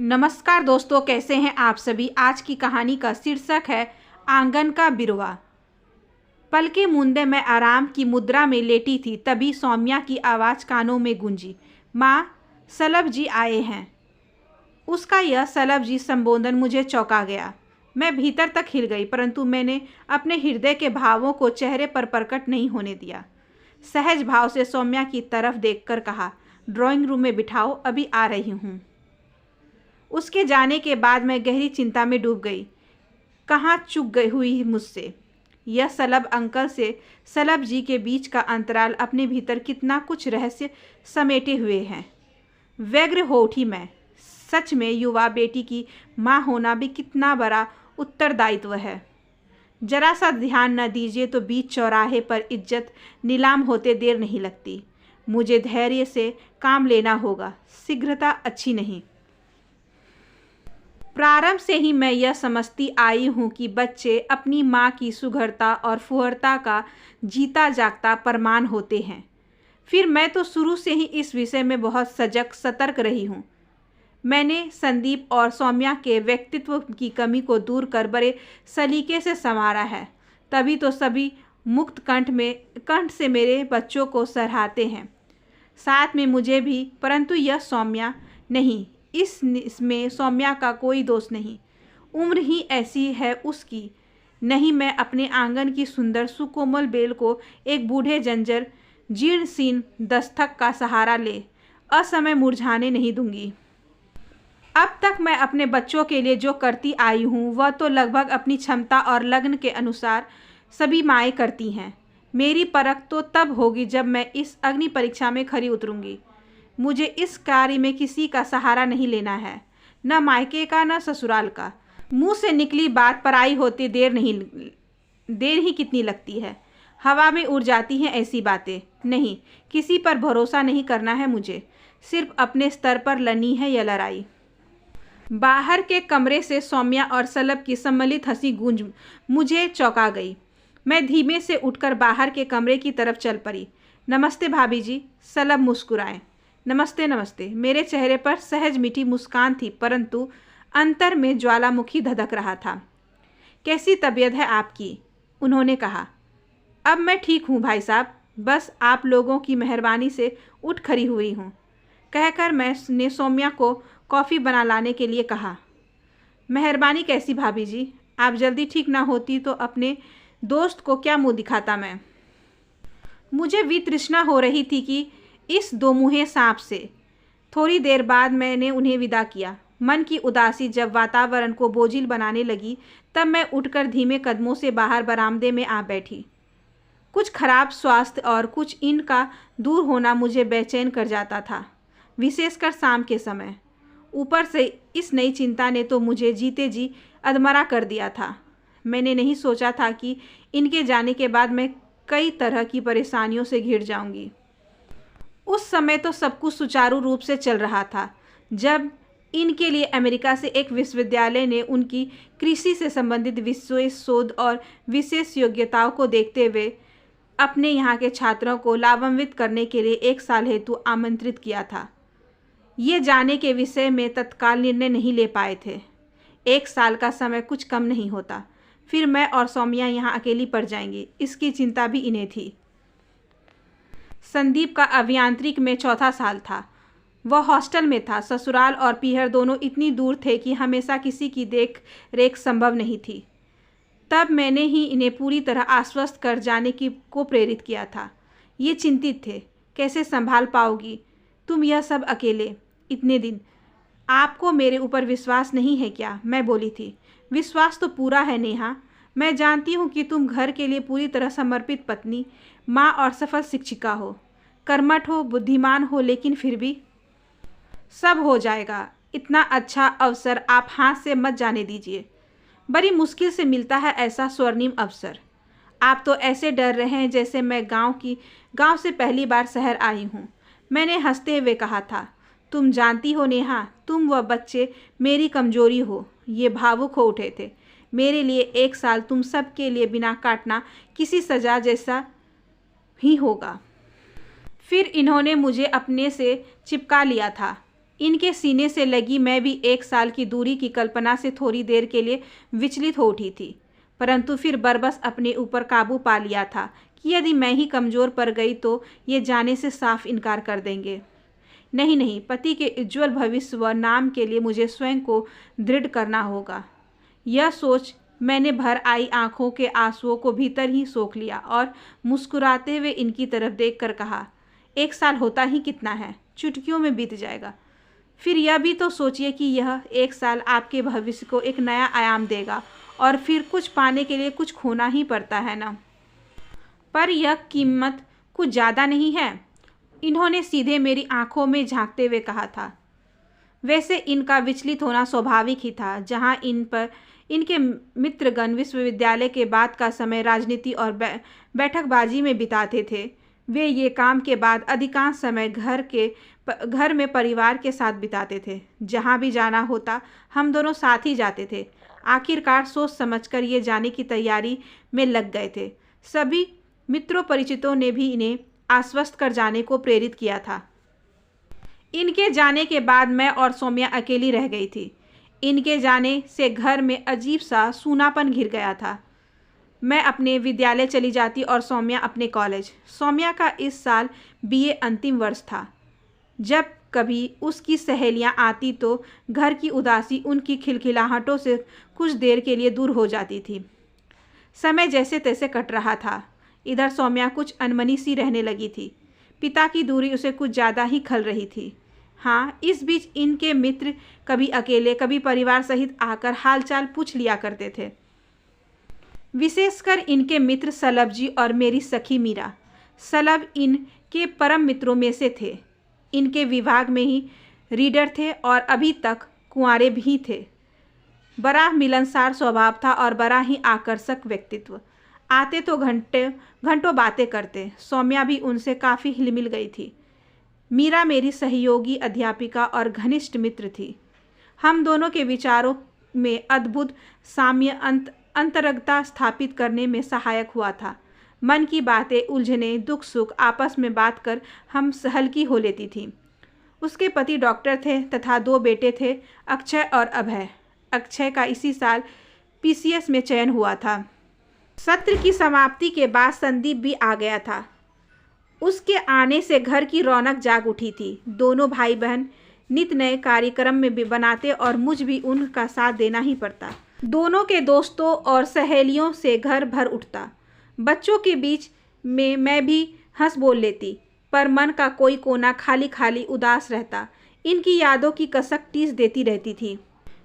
नमस्कार दोस्तों, कैसे हैं आप सभी। आज की कहानी का शीर्षक है आंगन का बिरवा। पल के मूंदे मैं आराम की मुद्रा में लेटी थी, तभी सौम्या की आवाज़ कानों में गूंजी। माँ, सलभ जी आए हैं। उसका यह सलभ जी संबोधन मुझे चौंका गया। मैं भीतर तक हिल गई, परंतु मैंने अपने हृदय के भावों को चेहरे पर प्रकट नहीं होने दिया। सहज भाव से सौम्या की तरफ देखकर कहा, ड्राइंग रूम में बिठाओ, अभी आ रही हूँ। उसके जाने के बाद मैं गहरी चिंता में डूब गई। कहाँ चूक गई हुई मुझसे। यह सलभ अंकल से सलभ जी के बीच का अंतराल अपने भीतर कितना कुछ रहस्य समेटे हुए हैं। व्यग्र हो उठी मैं। सच में युवा बेटी की माँ होना भी कितना बड़ा उत्तरदायित्व है। जरा सा ध्यान न दीजिए तो बीच चौराहे पर इज्जत नीलाम होते देर नहीं लगती। मुझे धैर्य से काम लेना होगा, शीघ्रता अच्छी नहीं। प्रारंभ से ही मैं यह समझती आई हूँ कि बच्चे अपनी माँ की सुघड़ता और फुहरता का जीता जागता प्रमाण होते हैं। फिर मैं तो शुरू से ही इस विषय में बहुत सजग सतर्क रही हूँ। मैंने संदीप और सौम्या के व्यक्तित्व की कमी को दूर कर बड़े सलीके से संवारा है। तभी तो सभी मुक्त कंठ से मेरे बच्चों को सराहते हैं, साथ में मुझे भी। परंतु यह सौम्या नहीं, इसमें सौम्या का कोई दोष नहीं। उम्र ही ऐसी है उसकी। नहीं, मैं अपने आंगन की सुंदर सुकोमल बेल को एक बूढ़े जंजर जीर्ण शीर्ण दस्तक का सहारा ले असमय मुरझाने नहीं दूंगी। अब तक मैं अपने बच्चों के लिए जो करती आई हूँ वह तो लगभग अपनी क्षमता और लगन के अनुसार सभी माएँ करती हैं। मेरी परख तो तब होगी जब मैं इस अग्नि परीक्षा में खरी उतरूंगी। मुझे इस कार्य में किसी का सहारा नहीं लेना है, न मायके का न ससुराल का। मुंह से निकली बात पराई होती देर ही कितनी लगती है। हवा में उड़ जाती हैं ऐसी बातें। नहीं, किसी पर भरोसा नहीं करना है मुझे। सिर्फ अपने स्तर पर लड़नी है यह लड़ाई। बाहर के कमरे से सौम्या और सलभ की सम्मिलित हंसी गूंज मुझे चौंका गई। मैं धीमे से उठकर बाहर के कमरे की तरफ चल पड़ी। नमस्ते भाभी जी। सलभ मुस्कुराए। नमस्ते नमस्ते। मेरे चेहरे पर सहज मीठी मुस्कान थी, परंतु अंतर में ज्वालामुखी धधक रहा था। कैसी तबीयत है आपकी? उन्होंने कहा। अब मैं ठीक हूँ भाई साहब, बस आप लोगों की मेहरबानी से उठ खड़ी हुई हूँ, कहकर मैंने सौम्या को कॉफ़ी बना लाने के लिए कहा। मेहरबानी कैसी भाभी जी? आप जल्दी ठीक ना होती तो अपने दोस्त को क्या मुँह दिखाता मैं। मुझे वितृष्णा हो रही थी कि इस दो मुँहे सांप से। थोड़ी देर बाद मैंने उन्हें विदा किया। मन की उदासी जब वातावरण को बोझिल बनाने लगी, तब मैं उठकर धीमे कदमों से बाहर बरामदे में आ बैठी। कुछ खराब स्वास्थ्य और कुछ इनका दूर होना मुझे बेचैन कर जाता था, विशेषकर शाम के समय। ऊपर से इस नई चिंता ने तो मुझे जीते जी अधमरा कर दिया था। मैंने नहीं सोचा था कि इनके जाने के बाद मैं कई तरह की परेशानियों से घिर जाऊंगी। उस समय तो सब कुछ सुचारू रूप से चल रहा था, जब इनके लिए अमेरिका से एक विश्वविद्यालय ने उनकी कृषि से संबंधित विशेष शोध और विशेष योग्यताओं को देखते हुए अपने यहाँ के छात्रों को लाभान्वित करने के लिए 1 साल हेतु आमंत्रित किया था। ये जाने के विषय में तत्काल निर्णय नहीं ले पाए थे। 1 साल का समय कुछ कम नहीं होता। फिर मैं और सौम्या यहाँ अकेली पड़ जाएंगी, इसकी चिंता भी इन्हें थी। संदीप का अभियांत्रिक में 4था साल था। वह हॉस्टल में था। ससुराल और पीहर दोनों इतनी दूर थे कि हमेशा किसी की देख रेख संभव नहीं थी। तब मैंने ही इन्हें पूरी तरह आश्वस्त कर जाने को प्रेरित किया था। ये चिंतित थे, कैसे संभाल पाओगी तुम यह सब अकेले इतने दिन? आपको मेरे ऊपर विश्वास नहीं है क्या? मैं बोली थी। विश्वास तो पूरा है नेहा। मैं जानती हूँ कि तुम घर के लिए पूरी तरह समर्पित पत्नी, माँ और सफल शिक्षिका हो। कर्मठ हो, बुद्धिमान हो, लेकिन फिर भी सब हो जाएगा। इतना अच्छा अवसर आप हाथ से मत जाने दीजिए। बड़ी मुश्किल से मिलता है ऐसा स्वर्णिम अवसर। आप तो ऐसे डर रहे हैं जैसे मैं गांव से पहली बार शहर आई हूँ। मैंने हंसते हुए कहा था। तुम जानती हो नेहा, तुम व बच्चे मेरी कमजोरी हो। ये भावुक हो उठे थे। मेरे लिए 1 साल तुम सब के लिए बिना काटना किसी सजा जैसा ही होगा। फिर इन्होंने मुझे अपने से चिपका लिया था। इनके सीने से लगी मैं भी 1 साल की दूरी की कल्पना से थोड़ी देर के लिए विचलित हो उठी थी, परंतु फिर बरबस अपने ऊपर काबू पा लिया था कि यदि मैं ही कमज़ोर पड़ गई तो ये जाने से साफ इनकार कर देंगे। नहीं नहीं, पति के उज्ज्वल भविष्य व नाम के लिए मुझे स्वयं को दृढ़ करना होगा। यह सोच मैंने भर आई आंखों के आंसुओं को भीतर ही सोख लिया और मुस्कुराते हुए इनकी तरफ देखकर कहा, 1 साल होता ही कितना है, चुटकियों में बीत जाएगा। फिर यह भी तो सोचिए कि यह 1 साल आपके भविष्य को एक नया आयाम देगा और फिर कुछ पाने के लिए कुछ खोना ही पड़ता है ना। पर यह कीमत कुछ ज़्यादा नहीं है, इन्होंने सीधे मेरी आंखों में झांकते हुए कहा था। वैसे इनका विचलित होना स्वाभाविक ही था। जहां इन पर इनके मित्रगण विश्वविद्यालय के बाद का समय राजनीति और बैठकबाजी में बिताते थे, वे ये काम के बाद अधिकांश समय घर में परिवार के साथ बिताते थे। जहां भी जाना होता हम दोनों साथ ही जाते थे। आखिरकार सोच समझकर ये जाने की तैयारी में लग गए थे। सभी मित्रों परिचितों ने भी इन्हें आश्वस्त कर जाने को प्रेरित किया था। इनके जाने के बाद मैं और सौम्या अकेली रह गई थी। इनके जाने से घर में अजीब सा सूनापन घिर गया था। मैं अपने विद्यालय चली जाती और सौम्या अपने कॉलेज। सौम्या का इस साल बीए अंतिम वर्ष था। जब कभी उसकी सहेलियां आती तो घर की उदासी उनकी खिलखिलाहटों से कुछ देर के लिए दूर हो जाती थी। समय जैसे तैसे कट रहा था। इधर सौम्या कुछ अनमनी सी रहने लगी थी। पिता की दूरी उसे कुछ ज़्यादा ही खल रही थी। हाँ, इस बीच इनके मित्र कभी अकेले कभी परिवार सहित आकर हालचाल पूछ लिया करते थे। विशेषकर इनके मित्र सलभ जी और मेरी सखी मीरा। सलभ इनके परम मित्रों में से थे। इनके विभाग में ही रीडर थे और अभी तक कुंवारे भी थे। बड़ा मिलनसार स्वभाव था और बड़ा ही आकर्षक व्यक्तित्व। आते तो घंटों बातें करते। सौम्या भी उनसे काफ़ी हिलमिल गई थी। मीरा मेरी सहयोगी अध्यापिका और घनिष्ठ मित्र थी। हम दोनों के विचारों में अद्भुत साम्य अंतरंगता स्थापित करने में सहायक हुआ था। मन की बातें, उलझने, दुख सुख आपस में बात कर हम हल्की हो लेती थी। उसके पति डॉक्टर थे तथा 2 बेटे थे, अक्षय और अभय। अक्षय का इसी साल पीसीएस में चयन हुआ था। सत्र की समाप्ति के बाद संदीप भी आ गया था। उसके आने से घर की रौनक जाग उठी थी। दोनों भाई बहन नित नए कार्यक्रम में भी बनाते और मुझ भी उनका साथ देना ही पड़ता। दोनों के दोस्तों और सहेलियों से घर भर उठता। बच्चों के बीच में मैं भी हंस बोल लेती, पर मन का कोई कोना खाली खाली उदास रहता। इनकी यादों की कसक टीस देती रहती थी।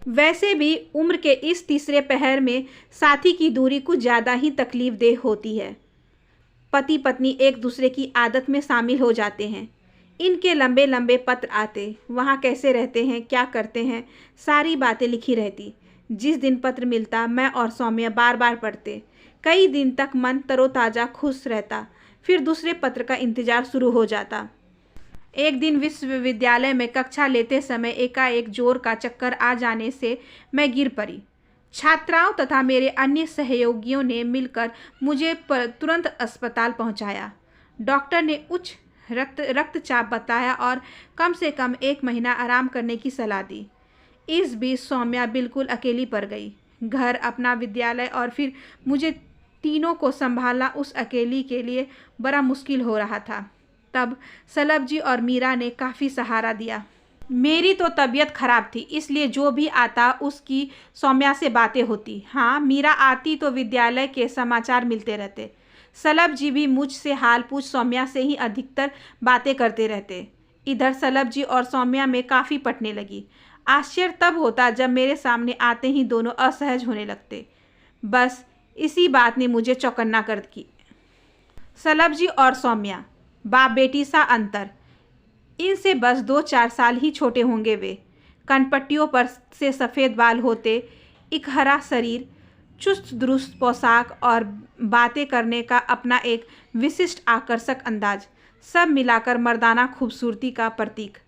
वैसे भी उम्र के इस तीसरे पहर में साथी की दूरी कुछ ज़्यादा ही तकलीफ देह होती है। पति पत्नी एक दूसरे की आदत में शामिल हो जाते हैं। इनके लंबे लंबे पत्र आते, वहाँ कैसे रहते हैं, क्या करते हैं, सारी बातें लिखी रहती। जिस दिन पत्र मिलता मैं और सौम्या बार बार पढ़ते। कई दिन तक मन तरोताज़ा खुश रहता। फिर दूसरे पत्र का इंतज़ार शुरू हो जाता। एक दिन विश्वविद्यालय में कक्षा लेते समय एकाएक जोर का चक्कर आ जाने से मैं गिर पड़ी। छात्राओं तथा मेरे अन्य सहयोगियों ने मिलकर मुझे तुरंत अस्पताल पहुंचाया। डॉक्टर ने उच्च रक्तचाप बताया और कम से कम 1 महीना आराम करने की सलाह दी। इस बीच सौम्या बिल्कुल अकेली पड़ गई। घर, अपना विद्यालय और फिर मुझे तीनों को संभालना उस अकेली के लिए बड़ा मुश्किल हो रहा था। तब सलभ जी और मीरा ने काफ़ी सहारा दिया। मेरी तो तबीयत खराब थी, इसलिए जो भी आता उसकी सौम्या से बातें होती। हाँ, मीरा आती तो विद्यालय के समाचार मिलते रहते। सलभ जी भी मुझसे हाल पूछ सौम्या से ही अधिकतर बातें करते रहते। इधर सलभ जी और सौम्या में काफ़ी पटने लगी। आश्चर्य तब होता जब मेरे सामने आते ही दोनों असहज होने लगते। बस इसी बात ने मुझे चौकन्ना कर दी। सलभ जी और सौम्या, बाप बेटी सा अंतर। इनसे बस 2-4 साल ही छोटे होंगे वे। कनपट्टियों पर से सफ़ेद बाल होते, एक हरा शरीर, चुस्त दुरुस्त पोशाक और बातें करने का अपना एक विशिष्ट आकर्षक अंदाज, सब मिलाकर मर्दाना खूबसूरती का प्रतीक।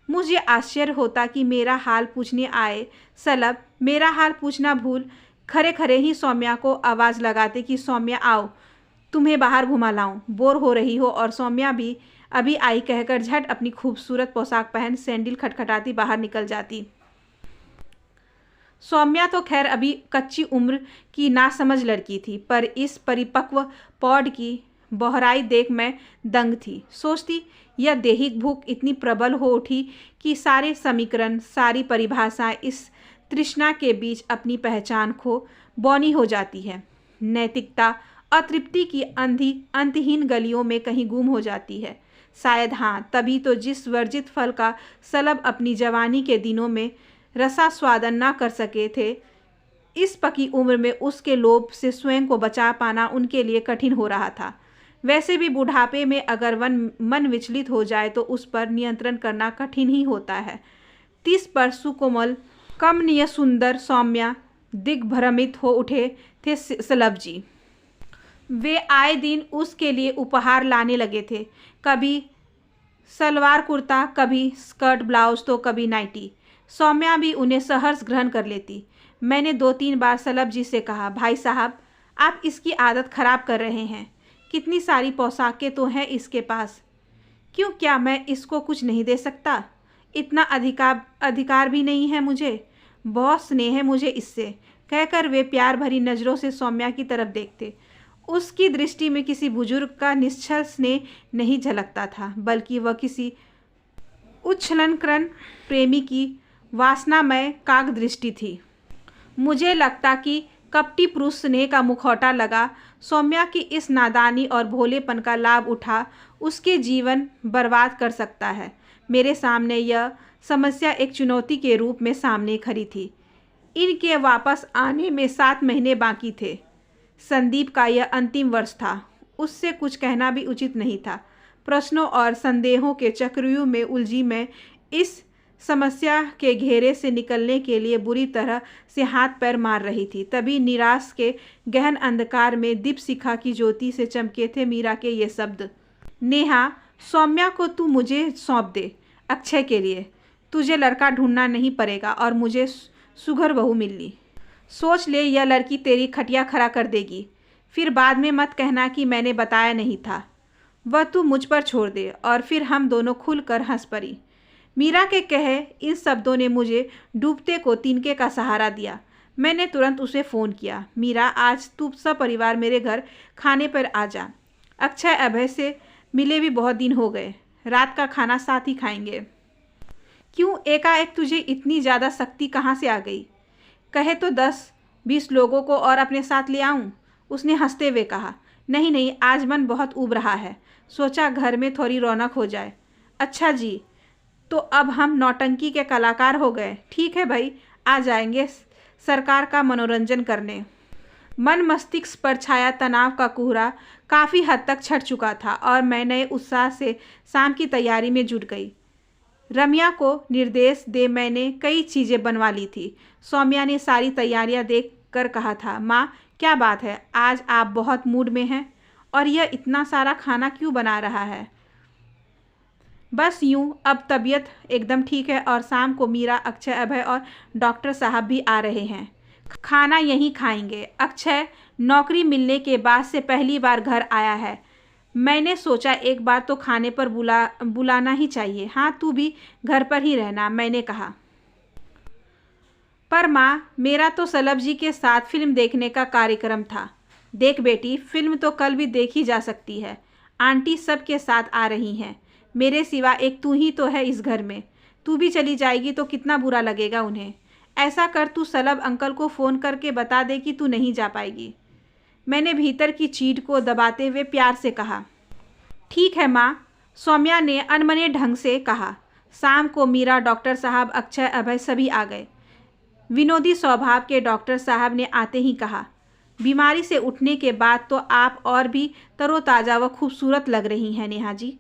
मुझे आश्चर्य होता कि मेरा हाल पूछने आए सलभ मेरा हाल पूछना भूल खरे खरे ही सौम्या को आवाज़ लगाते कि सौम्या आओ, तुम्हें बाहर घुमा लाऊं, बोर हो रही हो। और सौम्या भी अभी आई कहकर झट अपनी खूबसूरत पोशाक पहन सैंडल खटखटाती बाहर निकल जाती। सौम्या तो खैर अभी कच्ची उम्र की नासमझ लड़की थी, पर इस परिपक्व पौध की बहराई देख मैं दंग थी। सोचती यह दैहिक भूख इतनी प्रबल हो उठी कि सारे समीकरण, सारी परिभाषा इस तृष्णा के बीच अपनी पहचान खो बौनी हो जाती है। नैतिकता अतृप्ति की अंधी अंतहीन गलियों में कहीं गुम हो जाती है। शायद हाँ, तभी तो जिस वर्जित फल का सलब अपनी जवानी के दिनों में रसास्वादन ना कर सके थे, इस पकी उम्र में उसके लोभ से स्वयं को बचा पाना उनके लिए कठिन हो रहा था। वैसे भी बुढ़ापे में अगर मन विचलित हो जाए तो उस पर नियंत्रण करना कठिन ही होता है। 30 पर सुकोमल कमनीय सुंदर सौम्या दिग्भ्रमित हो उठे थे सलब जी। वे आए दिन उसके लिए उपहार लाने लगे थे, कभी सलवार कुर्ता, कभी स्कर्ट ब्लाउज, तो कभी नाइटी। सौम्या भी उन्हें सहर्ष ग्रहण कर लेती। मैंने 2-3 बार सलब जी से कहा, भाई साहब आप इसकी आदत खराब कर रहे हैं। कितनी सारी पोशाकें तो हैं इसके पास, क्यों, क्या मैं इसको कुछ नहीं दे सकता? इतना अधिकार भी नहीं है मुझे, बहुत स्नेह है मुझे इससे, कहकर वे प्यार भरी नज़रों से सौम्या की तरफ देखते। उसकी दृष्टि में किसी बुजुर्ग का निश्चल स्नेह नहीं झलकता था, बल्कि वह किसी उच्छृंखल प्रेमी की वासनामय काग दृष्टि थी। मुझे लगता कि कपटी पुरुष स्नेह का मुखौटा लगा सौम्या की इस नादानी और भोलेपन का लाभ उठा उसके जीवन बर्बाद कर सकता है। मेरे सामने यह समस्या एक चुनौती के रूप में सामने खड़ी थी। इनके वापस आने में 7 महीने बाकी थे। संदीप का यह अंतिम वर्ष था। उससे कुछ कहना भी उचित नहीं था। प्रश्नों और संदेहों के चक्रव्यूह में उलझी मैं इस समस्या के घेरे से निकलने के लिए बुरी तरह से हाथ पैर मार रही थी। तभी निराश के गहन अंधकार में दीपशिखा की ज्योति से चमके थे मीरा के ये शब्द, नेहा, सौम्या को तू मुझे सौंप दे अक्षय के लिए। तुझे लड़का ढूंढना नहीं पड़ेगा और मुझे सुघर बहू मिलनी। सोच ले, यह लड़की तेरी खटिया खड़ा कर देगी। फिर बाद में मत कहना कि मैंने बताया नहीं था। वह तू मुझ पर छोड़ दे। और फिर हम दोनों खुलकर हंस पड़ी। मीरा के कहे इन शब्दों ने मुझे डूबते को तिनके का सहारा दिया। मैंने तुरंत उसे फ़ोन किया, मीरा आज तू सब परिवार मेरे घर खाने पर आ जा। अक्षय अभय से मिले भी बहुत दिन हो गए, रात का खाना साथ ही खाएंगे। क्यों एकाएक तुझे इतनी ज़्यादा शक्ति कहाँ से आ गई? कहे तो 10-20 लोगों को और अपने साथ ले आऊँ? उसने हंसते हुए कहा, नहीं नहीं, आज मन बहुत ऊब रहा है, सोचा घर में थोड़ी रौनक हो जाए। अच्छा जी, तो अब हम नौटंकी के कलाकार हो गए। ठीक है भाई, आ जाएंगे सरकार का मनोरंजन करने। मन मस्तिष्क पर छाया तनाव का कोहरा काफ़ी हद तक छट चुका था और मैं नए उत्साह से शाम की तैयारी में जुट गई। रम्या को निर्देश दे मैंने कई चीज़ें बनवा ली थी। सौम्या ने सारी तैयारियां देख कर कहा था, माँ क्या बात है, आज आप बहुत मूड में हैं और यह इतना सारा खाना क्यों बना रहा है? बस यूँ, अब तबीयत एकदम ठीक है और शाम को मीरा, अक्षय, अभय और डॉक्टर साहब भी आ रहे हैं। खाना यहीं खाएंगे। अक्षय नौकरी मिलने के बाद से पहली बार घर आया है। मैंने सोचा एक बार तो खाने पर बुलाना ही चाहिए। हाँ, तू भी घर पर ही रहना, मैंने कहा। पर माँ, मेरा तो सलब जी के साथ फिल्म देखने का कार्यक्रम था। देख बेटी, फिल्म तो कल भी देखी जा सकती है। आंटी सब के साथ आ रही हैं, मेरे सिवा एक तू ही तो है इस घर में। तू भी चली जाएगी तो कितना बुरा लगेगा उन्हें। ऐसा कर, तू सलब अंकल को फ़ोन करके बता दे कि तू नहीं जा पाएगी। मैंने भीतर की चीड़ को दबाते हुए प्यार से कहा। ठीक है माँ, सौम्या ने अनमने ढंग से कहा। शाम को मीरा, डॉक्टर साहब, अक्षय, अभय सभी आ गए। विनोदी स्वभाव के डॉक्टर साहब ने आते ही कहा, बीमारी से उठने के बाद तो आप और भी तरोताज़ा व खूबसूरत लग रही हैं नेहा जी।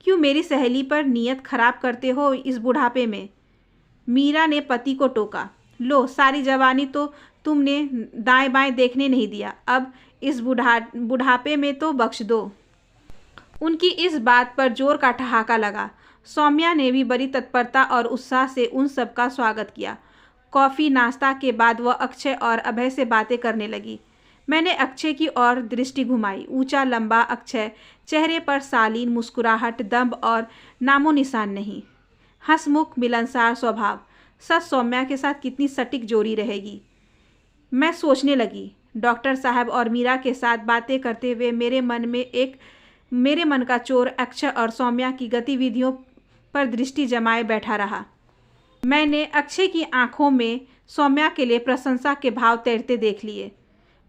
क्यों मेरी सहेली पर नीयत खराब करते हो इस बुढ़ापे में? मीरा ने पति को टोका। लो, सारी जवानी तो तुमने दाएं बाएं देखने नहीं दिया, अब इस बुढ़ापे में तो बख्श दो। उनकी इस बात पर जोर का ठहाका लगा। सौम्या ने भी बड़ी तत्परता और उत्साह से उन सब का स्वागत किया। कॉफ़ी नाश्ता के बाद वह अक्षय और अभय से बातें करने लगी। मैंने अक्षय की ओर दृष्टि घुमाई। ऊंचा लंबा अक्षय, चेहरे पर शालीन मुस्कुराहट, दंभ और नामो निशान नहीं। हंसमुख, मिलनसार स्वभाव। सच सौम्या के साथ कितनी सटीक जोड़ी रहेगी। मैं सोचने लगी। डॉक्टर साहब और मीरा के साथ बातें करते हुए मेरे मन का चोर अक्षय और सौम्या की गतिविधियों पर दृष्टि जमाए बैठा रहा। मैंने अक्षय की आंखों में सौम्या के लिए प्रशंसा के भाव तैरते देख लिए।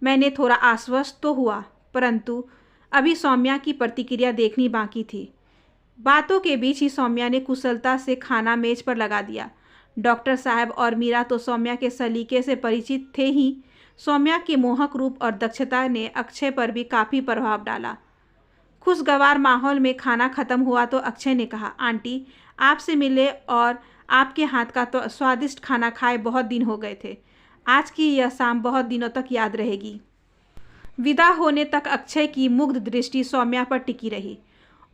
मैंने थोड़ा आश्वस्त तो हुआ, परंतु अभी सौम्या की प्रतिक्रिया देखनी बाकी थी। बातों के बीच ही सौम्या ने कुशलता से खाना मेज पर लगा दिया। डॉक्टर साहब और मीरा तो सौम्या के सलीके से परिचित थे ही। सौम्या के मोहक रूप और दक्षता ने अक्षय पर भी काफ़ी प्रभाव डाला। खुशगवार माहौल में खाना खत्म हुआ तो अक्षय ने कहा, आंटी, आपसे मिले और आपके हाथ का तो स्वादिष्ट खाना खाए बहुत दिन हो गए थे। आज की यह शाम बहुत दिनों तक याद रहेगी। विदा होने तक अक्षय की मुग्ध दृष्टि सौम्या पर टिकी रही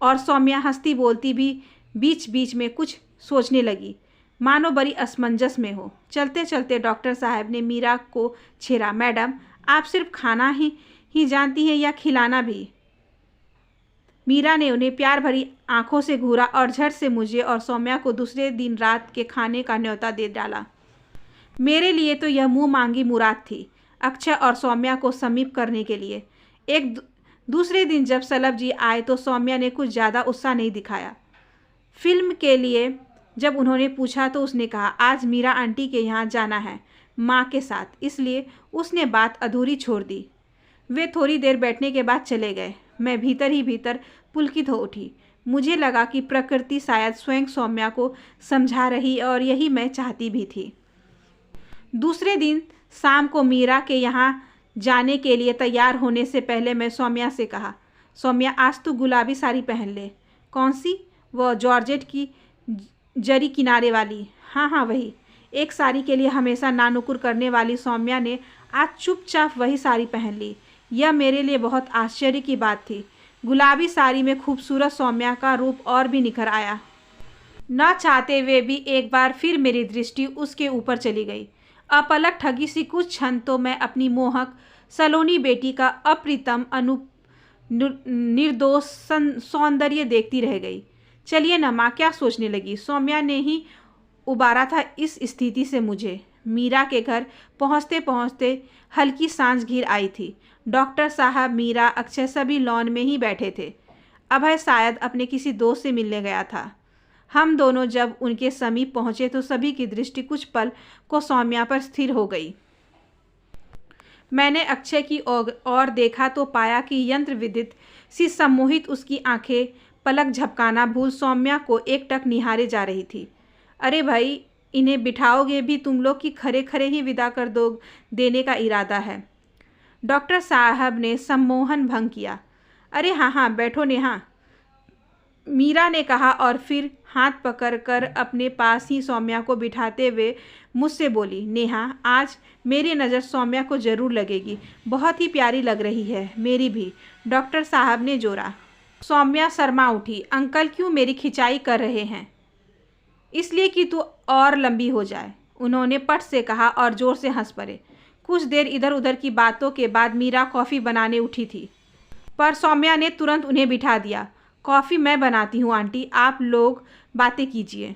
और सौम्या हंसती बोलती भी बीच बीच में कुछ सोचने लगी, मानो बड़ी असमंजस में हो। चलते चलते डॉक्टर साहब ने मीरा को छेड़ा, मैडम, आप सिर्फ खाना ही जानती हैं या खिलाना भी? मीरा ने उन्हें प्यार भरी आंखों से घूरा और झट से मुझे और सौम्या को दूसरे दिन रात के खाने का न्योता दे डाला। मेरे लिए तो यह मुंह मांगी मुराद थी, अक्षय और सौम्या को समीप करने के लिए। दूसरे दिन जब सलभ जी आए तो सौम्या ने कुछ ज़्यादा उत्साह नहीं दिखाया। फिल्म के लिए जब उन्होंने पूछा तो उसने कहा, आज मीरा आंटी के यहाँ जाना है माँ के साथ, इसलिए उसने बात अधूरी छोड़ दी। वे थोड़ी देर बैठने के बाद चले गए। मैं भीतर ही भीतर पुलकित हो उठी। मुझे लगा कि प्रकृति शायद स्वयं सौम्या को समझा रही और यही मैं चाहती भी थी। दूसरे दिन शाम को मीरा के यहाँ जाने के लिए तैयार होने से पहले मैं सौम्या से कहा, सौम्या, आज तू गुलाबी साड़ी पहन ले। कौन सी? वह जॉर्जेट की जरी किनारे वाली। हाँ हाँ, वही। एक साड़ी के लिए हमेशा नानुकुर करने वाली सौम्या ने आज चुपचाप वही साड़ी पहन ली। यह मेरे लिए बहुत आश्चर्य की बात थी। गुलाबी साड़ी में खूबसूरत सौम्या का रूप और भी निखर आया। न चाहते हुए भी एक बार फिर मेरी दृष्टि उसके ऊपर चली गई। अपलक ठगी सी कुछ क्षण तो मैं अपनी मोहक सलोनी बेटी का अप्रितम निर्दोष सौंदर्य देखती रह गई। चलिए न माँ, क्या सोचने लगी? सौम्या ने ही उबारा था इस स्थिति से मुझे। मीरा के घर पहुँचते पहुँचते हल्की सांझ घिर आई थी। डॉक्टर साहब, मीरा, अक्षय सभी लॉन में ही बैठे थे। अभय शायद अपने किसी दोस्त से मिलने गया था। हम दोनों जब उनके समीप पहुँचे तो सभी की दृष्टि कुछ पल को सौम्या पर स्थिर हो गई। मैंने अक्षय की ओर देखा तो पाया कि यंत्र विदित सी सम्मोहित उसकी आंखें पलक झपकाना भूल सौम्या को एकटक निहारे जा रही थी। अरे भाई, इन्हें बिठाओगे भी तुम लोग कि खरे खरे ही विदा कर देने का इरादा है? डॉक्टर साहब ने सम्मोहन भंग किया। अरे हाँ हाँ, बैठो नेहा, मीरा ने कहा और फिर हाथ पकड़कर अपने पास ही सौम्या को बिठाते हुए मुझसे बोली, नेहा, आज मेरी नज़र सौम्या को ज़रूर लगेगी। बहुत ही प्यारी लग रही है। मेरी भी, डॉक्टर साहब ने जोरा। सौम्या शर्मा उठी। अंकल क्यों मेरी खिंचाई कर रहे हैं? इसलिए कि तू और लंबी हो जाए, उन्होंने पट से कहा और ज़ोर से हंस पड़े। कुछ देर इधर उधर की बातों के बाद मीरा कॉफ़ी बनाने उठी थी, पर सौम्या ने तुरंत उन्हें बिठा दिया। कॉफ़ी मैं बनाती हूँ आंटी, आप लोग बातें कीजिए।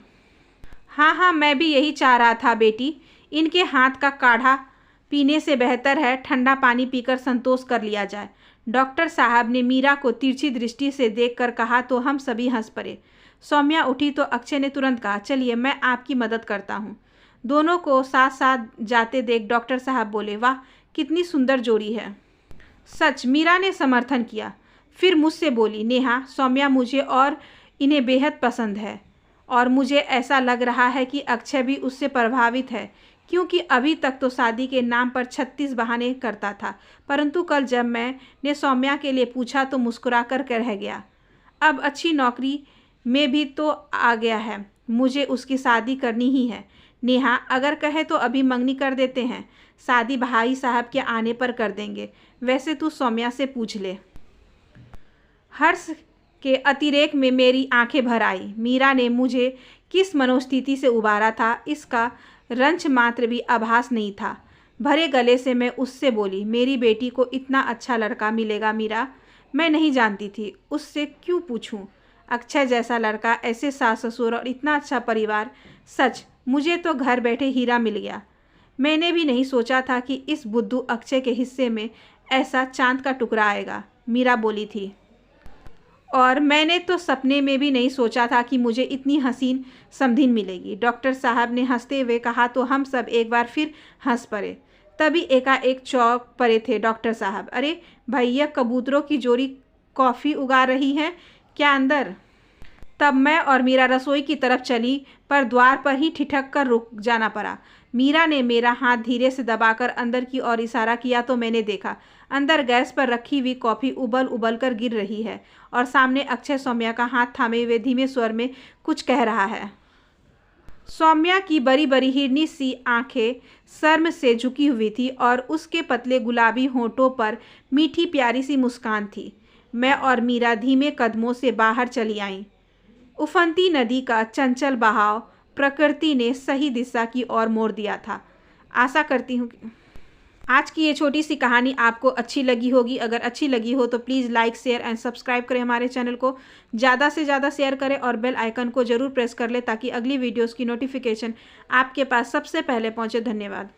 हाँ हाँ, मैं भी यही चाह रहा था बेटी। इनके हाथ का काढ़ा पीने से बेहतर है ठंडा पानी पीकर संतोष कर लिया जाए। डॉक्टर साहब ने मीरा को तिरछी दृष्टि से देखकर कहा तो हम सभी हंस पड़े। सौम्या उठी तो अक्षय ने तुरंत कहा, चलिए मैं आपकी मदद करता हूँ। दोनों को साथ साथ जाते देख डॉक्टर साहब बोले, वाह, कितनी सुंदर जोड़ी है। सच, मीरा ने समर्थन किया। फिर मुझसे बोली, नेहा, सौम्या मुझे और इन्हें बेहद पसंद है और मुझे ऐसा लग रहा है कि अक्षय भी उससे प्रभावित है, क्योंकि अभी तक तो शादी के नाम पर 36 बहाने करता था, परंतु कल जब मैंने सौम्या के लिए पूछा तो मुस्कुरा कर रह गया। अब अच्छी नौकरी में भी तो आ गया है, मुझे उसकी शादी करनी ही है। नेहा, अगर कहे तो अभी मंगनी कर देते हैं, शादी भाई साहब के आने पर कर देंगे। वैसे तू सौम्या से पूछ ले। हर्ष के अतिरेक में मेरी आंखें भर आई। मीरा ने मुझे किस मनोस्थिति से उबारा था इसका रंच मात्र भी आभास नहीं था। भरे गले से मैं उससे बोली, मेरी बेटी को इतना अच्छा लड़का मिलेगा मीरा? मैं नहीं जानती थी, उससे क्यों पूछूं? अक्षय जैसा लड़का, ऐसे सास ससुर और इतना अच्छा परिवार, सच मुझे तो घर बैठे हीरा मिल गया। मैंने भी नहीं सोचा था कि इस बुद्धू अक्षय के हिस्से में ऐसा चांद का टुकड़ा आएगा, मीरा बोली थी। और मैंने तो सपने में भी नहीं सोचा था कि मुझे इतनी हसीन समधिन मिलेगी, डॉक्टर साहब ने हंसते हुए कहा तो हम सब एक बार फिर हंस पड़े। तभी एकाएक चौंक पड़े थे डॉक्टर साहब। अरे भैया, कबूतरों की जोड़ी कॉफ़ी उगा रही है क्या अंदर? तब मैं और मीरा रसोई की तरफ चली, पर द्वार पर ही ठिठक कर रुक जाना पड़ा। मीरा ने मेरा हाथ धीरे से दबाकर अंदर की ओर इशारा किया तो मैंने देखा अंदर गैस पर रखी हुई कॉफ़ी उबल उबल कर गिर रही है और सामने अक्षय सौम्या का हाथ थामे हुए धीमे स्वर में कुछ कह रहा है। सौम्या की बड़ी बड़ी हिरनी सी आंखें शर्म से झुकी हुई थी और उसके पतले गुलाबी होंठों पर मीठी प्यारी सी मुस्कान थी। मैं और मीरा धीमे कदमों से बाहर चली आईं। उफनती नदी का चंचल बहाव प्रकृति ने सही दिशा की ओर मोड़ दिया था। आशा करती हूँ कि आज की ये छोटी सी कहानी आपको अच्छी लगी होगी। अगर अच्छी लगी हो तो please like, share and subscribe करें हमारे चैनल को। ज़्यादा से ज़्यादा शेयर करें और बेल आइकन को ज़रूर प्रेस कर लें ताकि अगली वीडियोज़ की नोटिफिकेशन आपके पास सबसे पहले पहुँचे। धन्यवाद।